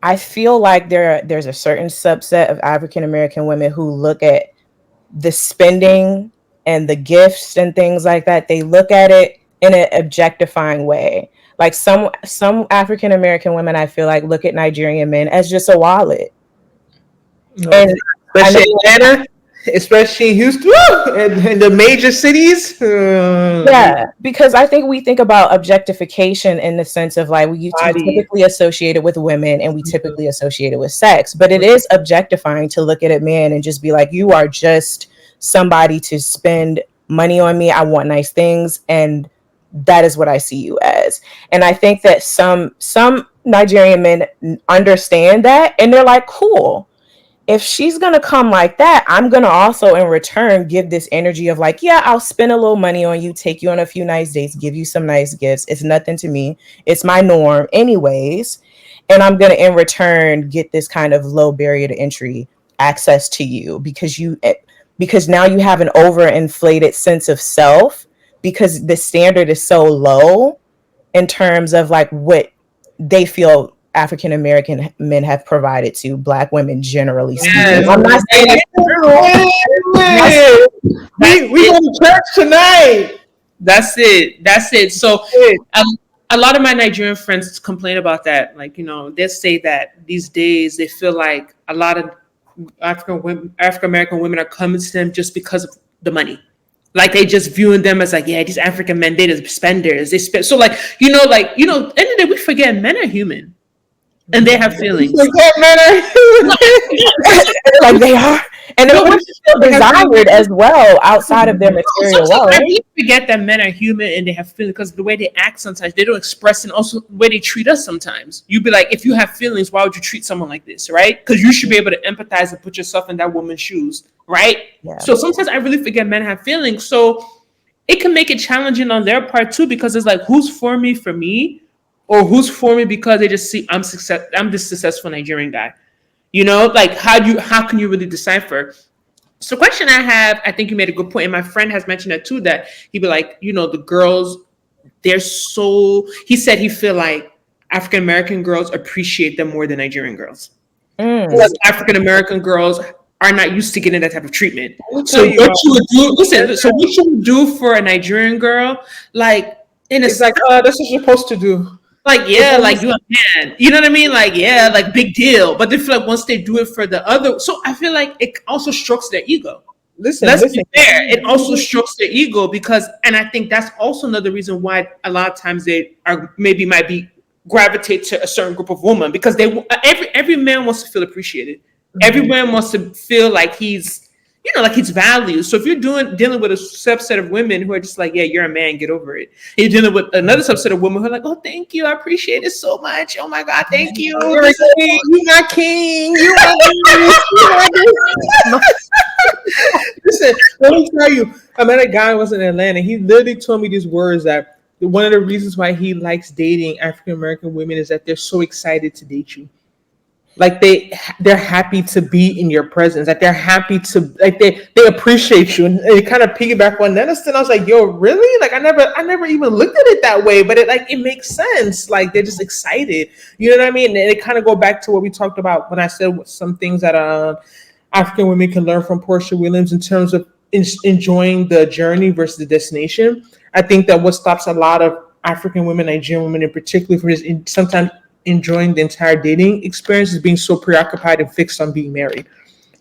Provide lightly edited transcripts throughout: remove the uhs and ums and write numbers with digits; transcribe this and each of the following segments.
I feel like there's a certain subset of African American women who look at the spending and the gifts and things like that. They look at it in an objectifying way. Like some African American women, I feel like look at Nigerian men as just a wallet. No, And I especially know, Atlanta, especially in Houston, woo, and the major cities. yeah, because I think we think about objectification in the sense of like we Body. typically associate it with women and we typically associate it with sex, but it is objectifying to look at a man and just be like, you are just somebody to spend money on me. I want nice things, and that is what I see you as. And I think that some Nigerian men understand that, and they're like, cool, if she's gonna come like that, I'm gonna also in return give this energy of like, yeah, I'll spend a little money on you, take you on a few nice dates, give you some nice gifts. It's nothing to me. It's my norm, anyways. And I'm gonna in return get this kind of low barrier to entry access to you because now you have an overinflated sense of self because the standard is so low in terms of like what they feel African American men have provided to Black women, generally speaking. Yes. I'm not saying it's We go to church tonight. That's it. That's it. So Hey, a lot of my Nigerian friends complain about that. Like, they say that these days they feel like a lot of African American women are coming to them just because of the money. Like they just viewing them as like, yeah, these African men, they just spenders. They spend so like, end of the day we forget men are human and they have feelings. forget men. like they are. And they want to feel desired as well outside of their material Sometimes I wealth. really forget that men are human and they have feelings because the way they act sometimes they don't express, and also the way they treat us sometimes. You'd be like, if you have feelings, why would you treat someone like this, right? Because you should be able to empathize and put yourself in that woman's shoes, right? Yeah. So sometimes I really forget men have feelings. So it can make it challenging on their part too, because it's like, who's for me, or who's for me because they just see I'm this successful Nigerian guy. Like how can you really decipher? So question I have, I think you made a good point, and my friend has mentioned that too, that he'd be like, the girls, he said he feel like African American girls appreciate them more than Nigerian girls. Because African American girls are not used to getting that type of treatment. So what you would do, listen, so what you would do for a Nigerian girl, like It's like, this is what you're supposed to do. like, yeah, like you're a man. You know what I mean? Like, yeah, like big deal. But they feel like once they do it for the other, so I feel like it also strokes their ego. Listen, Let's be fair. It also strokes their ego because, and I think that's also another reason why a lot of times they are might be gravitate to a certain group of women, because every man wants to feel appreciated. Every man wants to feel like he's like he's valued. So if you're dealing with a subset of women who are just like, yeah, you're a man, get over it. And you're dealing with another subset of women who are like, oh, thank you, I appreciate it so much. Oh my God, thank you. You're a king. You my king. You my Listen, let me tell you, I met a guy who was in Atlanta. He literally told me these words that one of the reasons why he likes dating African American women is that they're so excited to date you. Like they're happy to be in your presence. Like they're happy to they appreciate you. And it kind of piggyback on Nnena. I was like, yo, really? Like I never even looked at it that way, but it makes sense. Like they're just excited. You know what I mean? And it kind of go back to what we talked about when I said some things that African women can learn from Porsha Williams in terms of enjoying the journey versus the destination. I think that what stops a lot of African women, Nigerian women in particular, from just sometimes enjoying the entire dating experience is being so preoccupied and fixed on being married,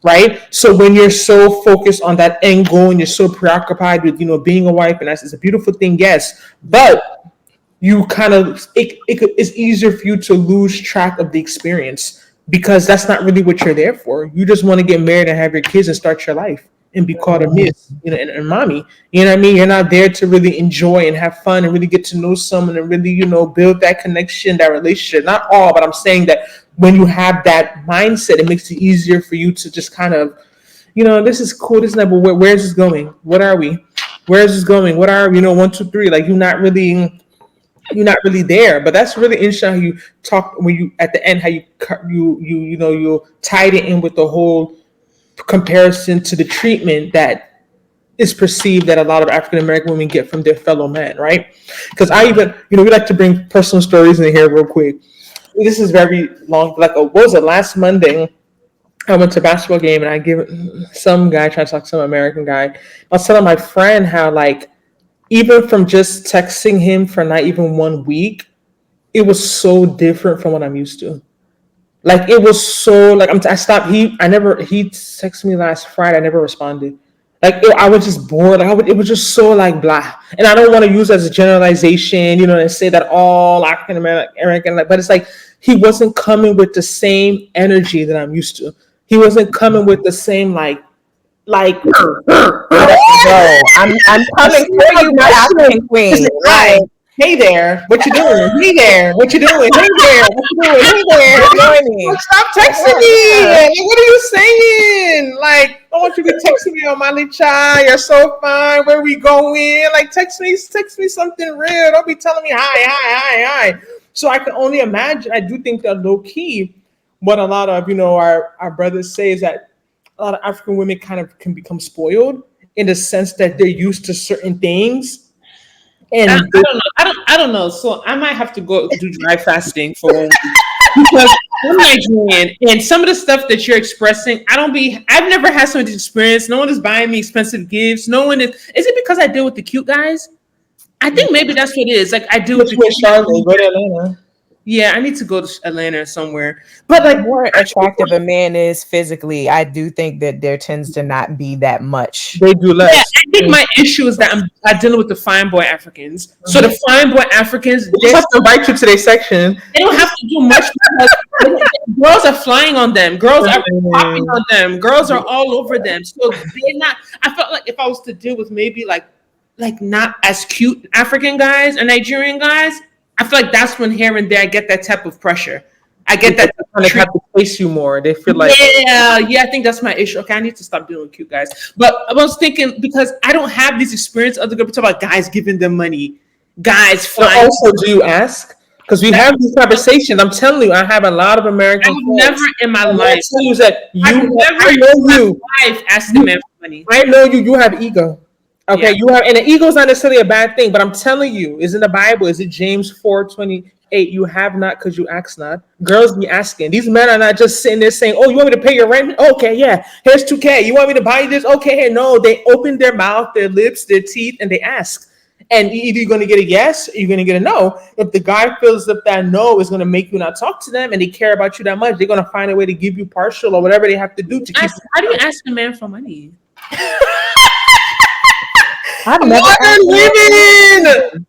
right? So when you're so focused on that end goal and you're so preoccupied with being a wife, and it's a beautiful thing, yes, but you kind of it's easier for you to lose track of the experience because that's not really what you're there for. You just want to get married and have your kids and start your life and be called a miss, and mommy. You know what I mean? You're not there to really enjoy and have fun and really get to know someone and really, build that connection, that relationship. Not all, but I'm saying that when you have that mindset, it makes it easier for you to just kind of, this is cool, this is not, but where's this going? What are we? Where is this going? What are we? 1, 2, 3. Like you're not really there. But that's really interesting how you talk when you at the end, how you tied it in with the whole comparison to the treatment that is perceived that a lot of African American women get from their fellow men, right? Because I even, we like to bring personal stories in here real quick. this is very long. Like, what was it? Last Monday, I went to a basketball game and I give some guy trying to talk to some American guy. I was telling my friend how, like, even from just texting him for not even 1 week, it was so different from what I'm used to. Like, it was so like I stopped. He texted me last Friday. I never responded. Like, I was just bored. Like, it was just so like blah. And I don't want to use it as a generalization, you know, and say that all African American, like, but it's like he wasn't coming with the same energy that I'm used to. He wasn't coming with the same like. Bro, I'm coming for you, my African queen. Like, hey there, what you doing? Hey there, what you doing? Hey there, what you doing? Hey there, stop texting me. Like, what are you saying? Like, I want you to be texting me on my chai. You're so fine. Where we going? Like, text me something real. Don't be telling me hi. So I can only imagine. I do think that low key, what a lot of our brothers say is that a lot of African women kind of can become spoiled in the sense that they're used to certain things. And I don't know. So I might have to go do dry fasting for 1 week because I'm Nigerian, and some of the stuff that you're expressing, I've never had some of this experience. No one is buying me expensive gifts. No one is. Is it because I deal with the cute guys? I think maybe that's what it is. Like, I deal with the cute Charlotte, go to Atlanta. Yeah, I need to go to Atlanta somewhere. But like, more attractive a man is physically, I do think that there tends to not be that much. They do less. Yeah, I think my issue is that I'm dealing with the fine boy Africans. So the fine boy Africans, they have to invite you to their section. They don't have to do much because girls are flying on them. Girls are popping on them. Girls are all over them. So they're not. I felt like if I was to deal with maybe like not as cute African guys or Nigerian guys, I feel like that's when here and there I get that type of pressure. I get that they have to face you more. They feel like I think that's my issue. Okay, I need to stop dealing with cute guys. But I was thinking because I don't have this experience. Other girls talk about guys giving them money, guys flying. Also, do you ask? Because we have these conversations. I'm telling you, I have a lot of American. I've never in my life. I've never asked a man for money. I know you. You have ego. Okay, you have, and the ego is not necessarily a bad thing, but I'm telling you, is in the Bible. Is it James 4:28? You have not because you ask not. Girls be asking. These men are not just sitting there saying, "Oh, you want me to pay your rent? Okay, yeah. Here's $2,000. You want me to buy this? Okay, here." No, they open their mouth, their lips, their teeth, and they ask. And either you're going to get a yes or you're going to get a no. If the guy feels that no is going to make you not talk to them and they care about you that much, they're going to find a way to give you partial or whatever they have to do to keep. How do you ask a man for money? I've never asked women.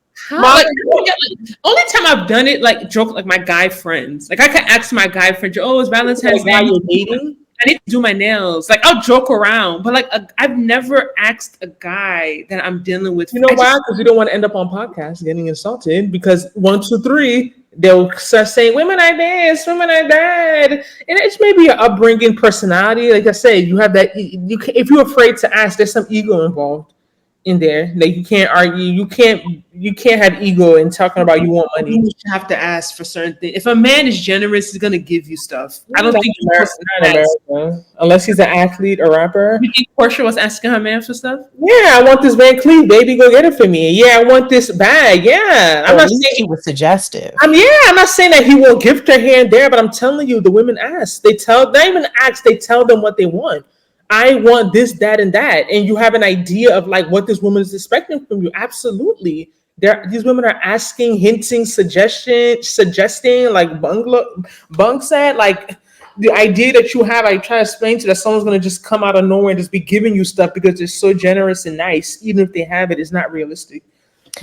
Only time I've done it, like joke, like my guy friends. Like I can ask my guy friend, "Oh, it's Valentine's Day. You're dating? I need to do my nails." Like I'll joke around, but like I've never asked a guy that I'm dealing with. You know why? Because you don't want to end up on podcasts getting insulted. Because 1, 2, 3, they'll start saying women are this, women are that, and it's maybe your upbringing, personality. Like I said, you have that. If you're afraid to ask, there's some ego involved in there. Like you can't argue, you can't have ego in talking about you want money. You have to ask for certain things. If a man is generous, he's gonna give you stuff. I don't think America, unless he's an athlete or rapper. You think Porsha was asking her man for stuff? Yeah, I want this Van Cleef, baby, go get it for me. Yeah, I want this bag. Yeah, I'm not saying he was suggestive. I'm not saying that he will gift her here and there, but I'm telling you, the women ask. They tell them what they want. I want this, that, and that. And you have an idea of like what this woman is expecting from you. Absolutely. These women are asking, hinting, suggesting, like Bunk said, like the idea that you have, I try to explain to that someone's going to just come out of nowhere and just be giving you stuff because they're so generous and nice. Even if they have it, it's not realistic.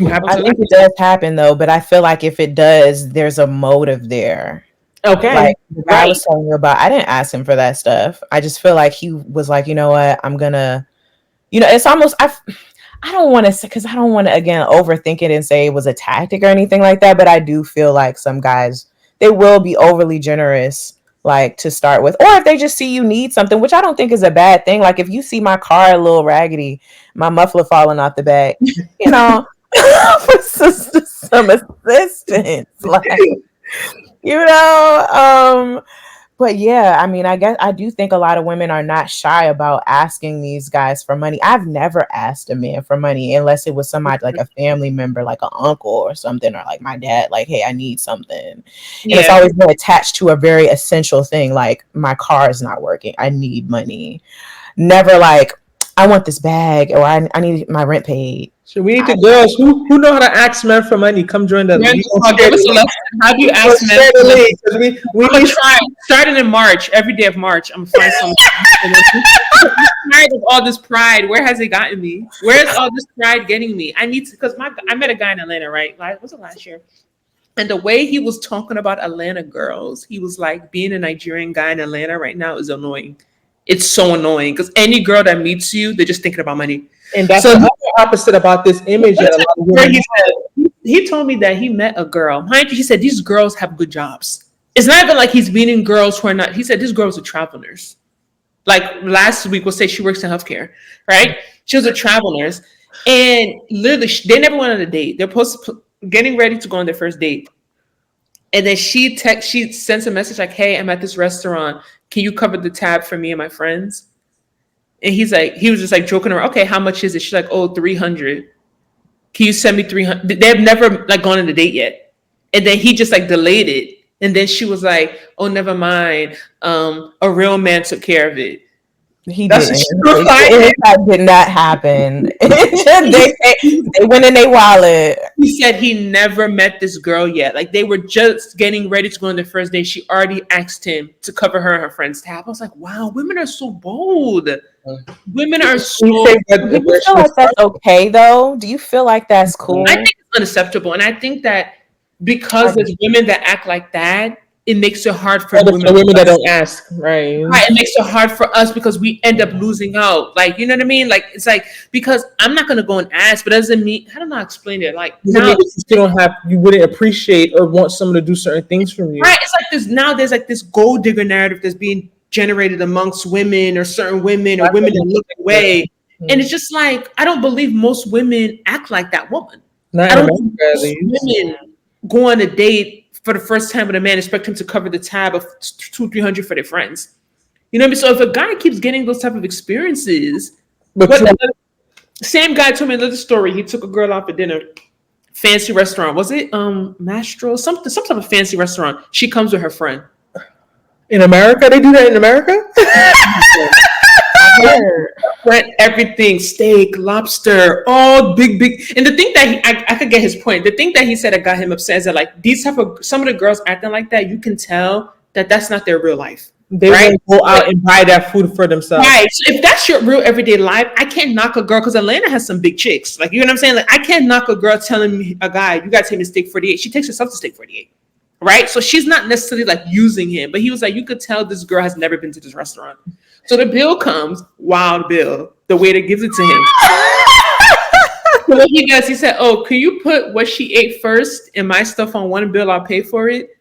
I think it does happen though, but I feel like if it does, there's a motive there. Okay. Like the guy I was telling you about, I didn't ask him for that stuff. I just feel like he was like, you know what, I'm gonna, it's almost, I don't want to say, because I don't want to, again, overthink it and say it was a tactic or anything like that. But I do feel like some guys, they will be overly generous, like to start with. Or if they just see you need something, which I don't think is a bad thing. Like if you see my car a little raggedy, my muffler falling off the back, for some assistance. Like, But yeah, I mean, I guess I do think a lot of women are not shy about asking these guys for money. I've never asked a man for money unless it was somebody like a family member, like an uncle or something, or like my dad, like, hey, I need something. And it's always been attached to a very essential thing, like my car is not working. I need money. Never like, I want this bag or I need my rent paid. So we need the girls who know how to ask men for money. Come join the league. How do you ask men for money? We need try starting in March, every day of March. I'm gonna find some. I'm tired of all this pride. Where has it gotten me? Where's all this pride getting me? I need to, because I met a guy in Atlanta, right? Like, was it last year? And the way he was talking about Atlanta girls, he was like, being a Nigerian guy in Atlanta right now is annoying. It's so annoying because any girl that meets you, they're just thinking about money. And that's so the opposite about this image. He told me that he met a girl. Mind you, he said these girls have good jobs. It's not even like he's meeting girls who are not. He said this girl was a travel nurse. Like last week, we'll say she works in healthcare, right? She was a travel nurse, and literally, they never went on a date. They're getting ready to go on their first date, and then she sends a message like, "Hey, I'm at this restaurant. Can you cover the tab for me and my friends?" And he was just like joking around. Okay, how much is it? She's like, oh, 300. Can you send me 300? They've never like gone on a date yet. And then he just like delayed it. And then she was like, oh, never mind. A real man took care of it. He didn't. That did not happen. They went in their wallet. He said he never met this girl yet. Like they were just getting ready to go on their first date. She already asked him to cover her and her friend's tab. I was like, wow, women are so bold. Women are so. Do you feel like that's okay though? Do you feel like that's cool? I think it's unacceptable, and I think that because there's women that act like that, it makes it hard for women that don't ask, right? It makes it hard for us because we end up losing out. Like, you know what I mean? Like, it's like, because I'm not gonna go and ask, but doesn't mean, I don't know how to explain it. Like, now you wouldn't appreciate or want someone to do certain things from you, right? It's like there's like this gold digger narrative that's being generated amongst women or certain women or women that look away, and it's just like, I don't believe most women act like that woman. I don't think most women go on a date for the first time with a man, expect him to cover the tab of 200-300 for their friends. You know what I mean? So if a guy keeps getting those type of experiences, same guy told me another story. He took a girl out for dinner, fancy restaurant. Was it Mastro? Some type of fancy restaurant. She comes with her friend. In America, they do that in America. Everything, steak, lobster, all big. And the thing that I could get his point. The thing that he said that got him upset is that like some of the girls acting like that, you can tell that that's not their real life. They won't go out and buy that food for themselves. Right. So if that's your real everyday life, I can't knock a girl because Atlanta has some big chicks. Like, you know what I'm saying? Like, I can't knock a girl telling a guy, you got to take me to steak 48. She takes herself to steak 48. Right? So she's not necessarily like using him, but he was like, you could tell this girl has never been to this restaurant. So the bill comes, wild bill. The waiter gives it to him. So what he does, he said, oh, can you put what she ate first and my stuff on one bill? I'll pay for it.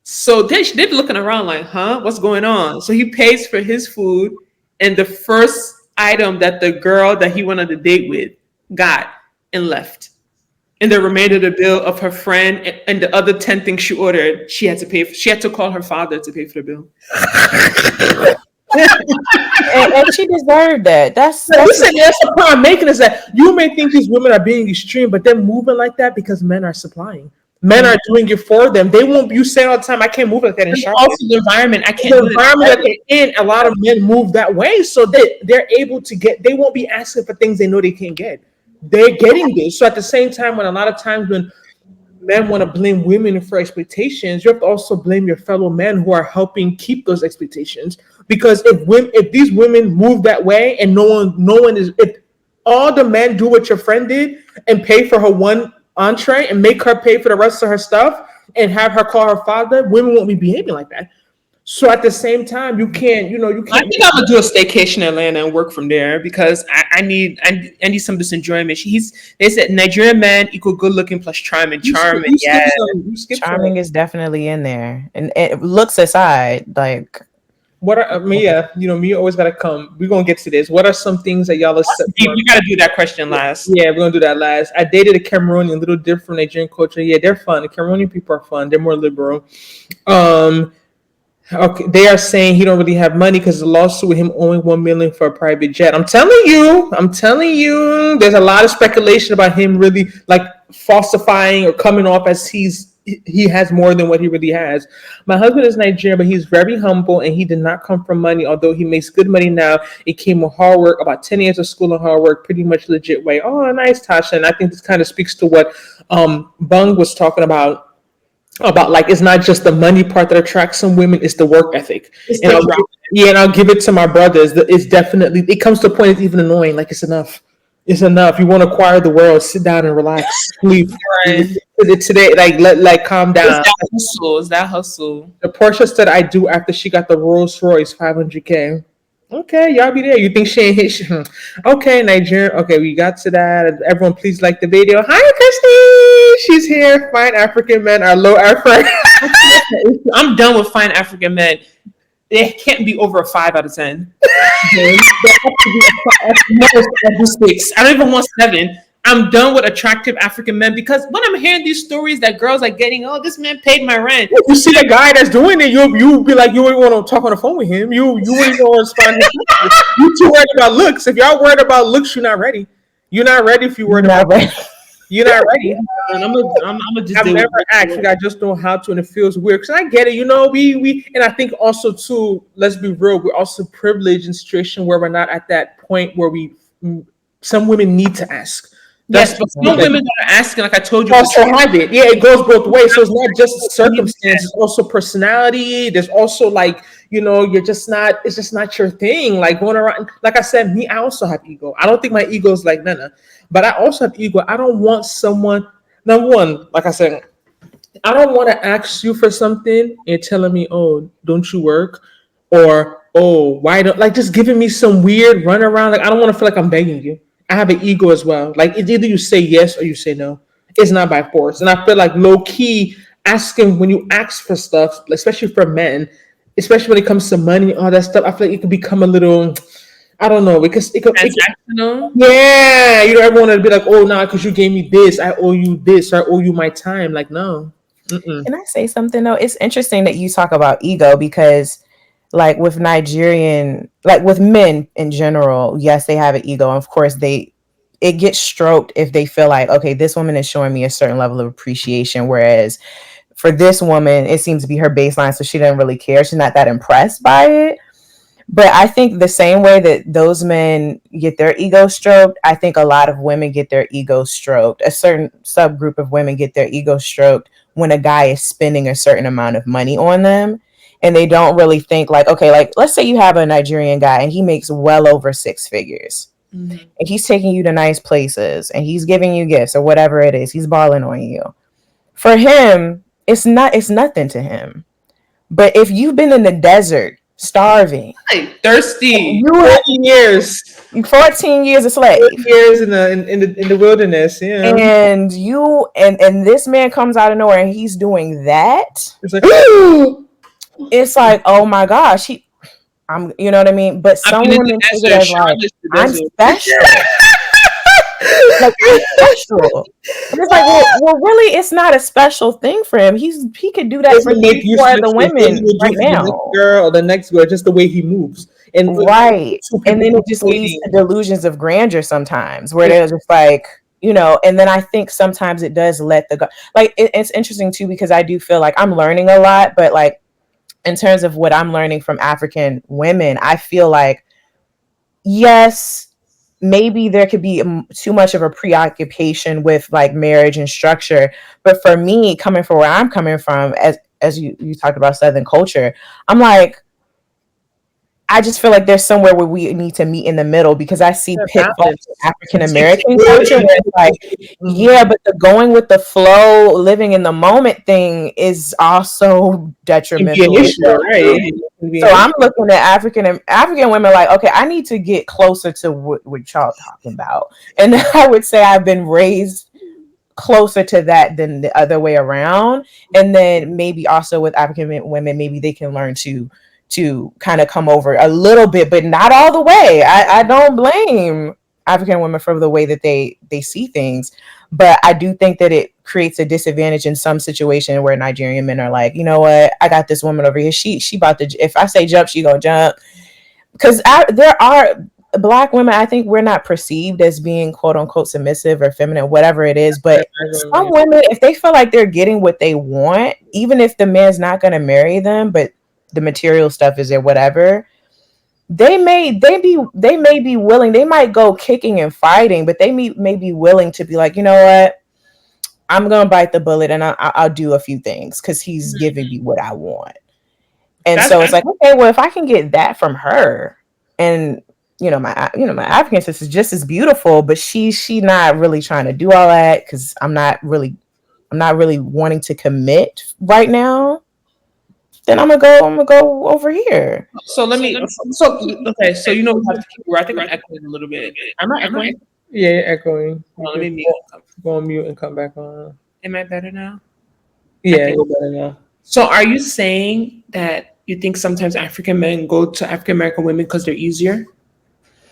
So they're looking around like, huh? What's going on? So he pays for his food and the first item that the girl that he went on the date with got and left. And the remainder of the bill of her friend and the other 10 things she ordered, she had to pay for. She had to call her father to pay for the bill. and she deserved that. That's the point I'm making is that you may think these women are being extreme, but they're moving like that because men are supplying. Men are doing it for them. They won't. You say all the time, I can't move like that in Charlotte. Also, the environment. I can't. The environment that they're in, a lot of men move that way, so they're able to get. They won't be asking for things they know they can't get. They're getting this. So at the same time, when a lot of times when men want to blame women for expectations, you have to also blame your fellow men who are helping keep those expectations. Because if these women move that way and no one is, if all the men do what your friend did and pay for her one entree and make her pay for the rest of her stuff and have her call her father, women won't be behaving like that. So at the same time, you can't. I think I'm gonna do a staycation in Atlanta and work from there because I need some of this enjoyment. They said Nigerian man equal good looking plus charming. Charming, yeah. Charming is definitely in there, and it looks aside like. Me always gotta come. We're gonna get to this. What are some things that y'all accept? You gotta do that question last. Yeah, we're gonna do that last. I dated a Cameroonian, a little different Nigerian culture. Yeah, they're fun. The Cameroonian people are fun. They're more liberal. Okay, they are saying he don't really have money because the lawsuit with him owing 1 million for a private jet. I'm telling you, there's a lot of speculation about him really like falsifying or coming off as he has more than what he really has. My husband is Nigerian, but he's very humble and he did not come from money. Although he makes good money now, it came with hard work. About 10 years of school and hard work, pretty much legit way. Oh, nice, Tasha. And I think this kind of speaks to what Bung was talking about like it's not just the money part that attracts some women, it's the work ethic. It's And the I'll, drama. yeah, and I'll give it to my brothers. It's definitely it comes to a point it's even annoying. Like it's enough. It's enough. You want to acquire the world, sit down and relax. Sleep. Right. Today, like calm It's down. that hustle. It's that hustle. The Porsche said I do after she got the Rolls Royce 500K. Okay, y'all be there. You think she ain't hit? Okay, Nigeria. Okay, we got to that. Everyone, please like the video. Hi, Christy. She's here. Fine African men are low effort. I'm done with fine African men. They can't be over a 5 out of 10. No, I do 6. I don't even want 7. I'm done with attractive African men because when I'm hearing these stories that girls are getting, oh, this man paid my rent. You see the guy that's doing it, you be like, you wouldn't want to talk on the phone with him. You wouldn't want to respond. You too worried about looks. If y'all worried about looks, you're not ready. You're not ready if you're worried about looks. You're not ready. And I'm gonna just I've deal never with it. asked. I just know how to, and it feels weird. Because I get it, we, and I think also too. Let's be real. We're also privileged in a situation where we're not at that point where some women need to ask. Yes, but some women that are asking, like I told you, Also have it. Yeah, it goes both ways. So it's not just circumstance, it's also personality. There's also like, you're just not, it's just not your thing. Like going around, like I said, me, I also have ego. I don't think my ego is like Nnena, but I also have ego. I don't want someone, number one, like I said, I don't want to ask you for something and you're telling me, oh, don't you work? Or, oh, why don't, like just giving me some weird runaround. Like I don't want to feel like I'm begging you. I have an ego as well. Like it's either you say yes or you say no. It's not by force. And I feel like low key asking when you ask for stuff, especially for men, especially when it comes to money, all that stuff, I feel like it could become a little, I don't know, because it could, transactional. yeah, everyone would be like, oh, nah, because you gave me this, I owe you this, or I owe you my time. Like, no. Mm-mm. Can I say something though? It's interesting that you talk about ego because like with men in general, yes, they have an ego. And of course it gets stroked if they feel like, okay, this woman is showing me a certain level of appreciation. Whereas for this woman, it seems to be her baseline. So she doesn't really care. She's not that impressed by it. But I think the same way that those men get their ego stroked, I think a lot of women get their ego stroked. A certain subgroup of women get their ego stroked when a guy is spending a certain amount of money on them. And they don't really think like, okay, like let's say you have a Nigerian guy and he makes well over 6 figures. Mm-hmm. And he's taking you to nice places and he's giving you gifts or whatever it is. He's balling on you. For him, it's nothing to him. But if you've been in the desert starving, thirsty, 14 years a slave, 14 years in the wilderness, yeah, and this man comes out of nowhere and he's doing that, it's like oh my gosh, you know what I mean? But some women take it as like I'm special. Like I'm special. And it's like, well, really, it's not a special thing for him. He could do that for the women right now. The next girl, just the way he moves, and right. And then it just leads to delusions of grandeur sometimes, where they're just like, And then I think sometimes it does let it's interesting too because I do feel like I'm learning a lot, but like in terms of what I'm learning from African women, I feel like yes. Maybe there could be too much of a preoccupation with like marriage and structure. But for me, coming from where I'm coming from, as you talked about Southern culture, I'm like, I just feel like there's somewhere where we need to meet in the middle because I see pitfalls in African-American culture where it's like, yeah, but the going with the flow, living in the moment thing is also detrimental. Right? So I'm looking at African women like, okay, I need to get closer to what y'all talking about. And I would say I've been raised closer to that than the other way around. And then maybe also with African women, maybe they can learn to kind of come over a little bit, but not all the way. I don't blame African women for the way that they see things, but I do think that it creates a disadvantage in some situation where Nigerian men are like, you know what, I got this woman over here. She about to. If I say jump, she gonna jump. Because there are Black women. I think we're not perceived as being quote unquote submissive or feminine, whatever it is. But some women, if they feel like they're getting what they want, even if the man's not gonna marry them, but the material stuff is there, whatever, they may be willing. They might go kicking and fighting, but they may be willing to be like, you know what, I'm gonna bite the bullet and I'll do a few things because he's giving me what I want. And so it's like, okay, well, if I can get that from her, and my African sister is just as beautiful, but she not really trying to do all that because I'm not really wanting to commit right now. Then I'm gonna go over here. So let me. So okay. So we have to keep. I think I'm echoing a little bit. I'm not echoing. Yeah, you're echoing. Let me mute. Go on mute and come back on. Am I better now? Yeah, you're better now. So are you saying that you think sometimes African men go to African American women because they're easier?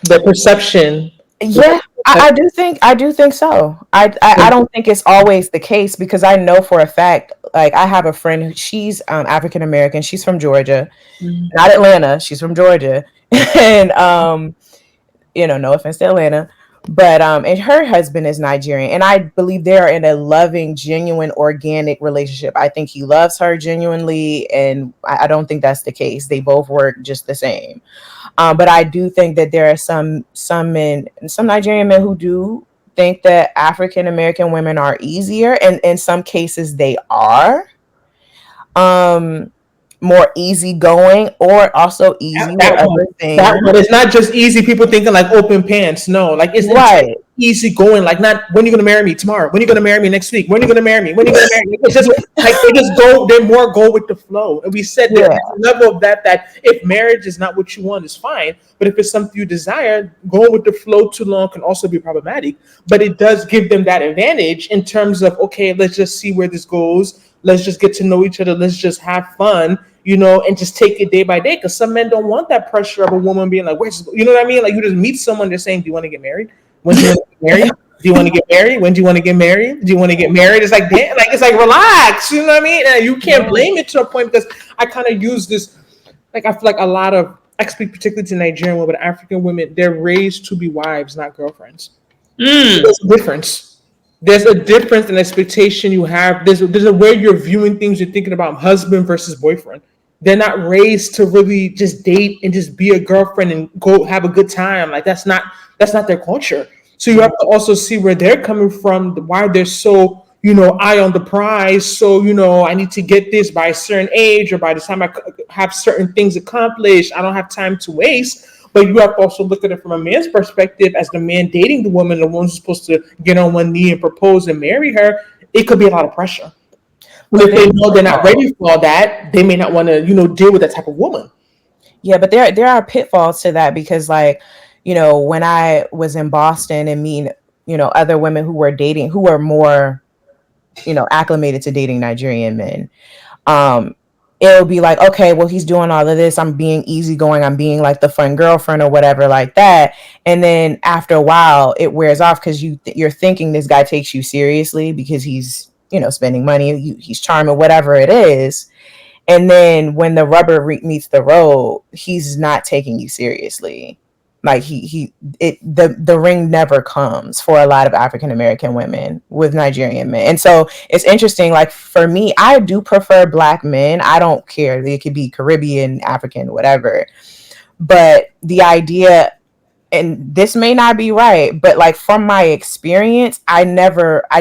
The perception. Yeah, I do think so. I don't think it's always the case because I know for a fact, like I have a friend who she's African American. She's from Georgia, not Atlanta. She's from Georgia, and no offense to Atlanta, but and her husband is Nigerian, and I believe they are in a loving, genuine, organic relationship. I think he loves her genuinely, and I don't think that's the case. They both work just the same. But I do think that there are some men, some Nigerian men who do think that African American women are easier, and in some cases they are more easygoing or also easy with other things. But it's not just easy. People thinking like open pants. No, like it's right. Easy going. Like not when are you gonna marry me tomorrow? When are you gonna marry me next week? When are you gonna marry me? When are you gonna marry me? It's just like they just go. They more go with the flow. And we said that there's a level of that if marriage is not what you want, is fine. But if it's something you desire, going with the flow too long can also be problematic. But it does give them that advantage in terms of okay, let's just see where this goes. Let's just get to know each other. Let's just have fun, and just take it day by day. Because some men don't want that pressure of a woman being like, where's, you know what I mean? Like you just meet someone, they're saying, do you want to get married? When do you want to get married? Do you want to get married? When do you want to get married? Do you want to get married? It's like, damn, like, it's like, relax. You know what I mean? And you can't blame it to a point because I kind of use this, like, I feel like a lot of, I speak particularly to Nigerian women, but African women, they're raised to be wives, not girlfriends. There's a difference. There's a difference in expectation you have. There's a way you're viewing things. You're thinking about husband versus boyfriend. They're not raised to really just date and just be a girlfriend and go have a good time. Like that's not their culture. So you have to also see where they're coming from, why they're so, eye on the prize. So, I need to get this by a certain age or by the time I have certain things accomplished. I don't have time to waste. But you have to also look at it from a man's perspective as the man dating the woman, the one who's supposed to get on one knee and propose and marry her. It could be a lot of pressure. But if they know they're not ready for all that, they may not want to, deal with that type of woman. Yeah, but there are pitfalls to that because, like, when I was in Boston and meeting, other women who were dating, who were more, acclimated to dating Nigerian men, it'll be like, okay, well, he's doing all of this. I'm being easygoing. I'm being like the fun girlfriend or whatever like that. And then after a while, it wears off because you're thinking this guy takes you seriously because he's, spending money. He's charming, whatever it is. And then when the rubber meets the road, he's not taking you seriously. Like the ring never comes for a lot of African American women with Nigerian men. And so it's interesting. Like for me, I do prefer Black men. I don't care. They could be Caribbean, African, whatever. But the idea, and this may not be right, but like from my experience, I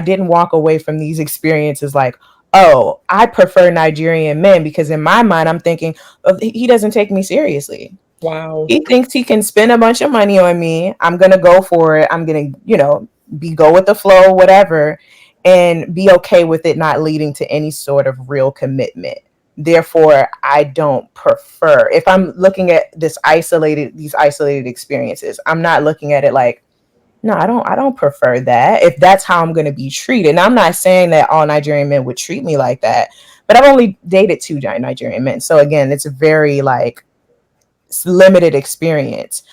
didn't walk away from these experiences like, oh, I prefer Nigerian men, because in my mind, I'm thinking, oh, he doesn't take me seriously. Wow. He thinks he can spend a bunch of money on me. I'm going to go for it. I'm going to, go with the flow, whatever, and be okay with it not leading to any sort of real commitment. Therefore, I don't prefer, if I'm looking at these isolated experiences, I'm not looking at it like, no, I don't prefer that. If that's how I'm going to be treated. And I'm not saying that all Nigerian men would treat me like that, but I've only dated 2 Nigerian men. So again, it's a very limited experience.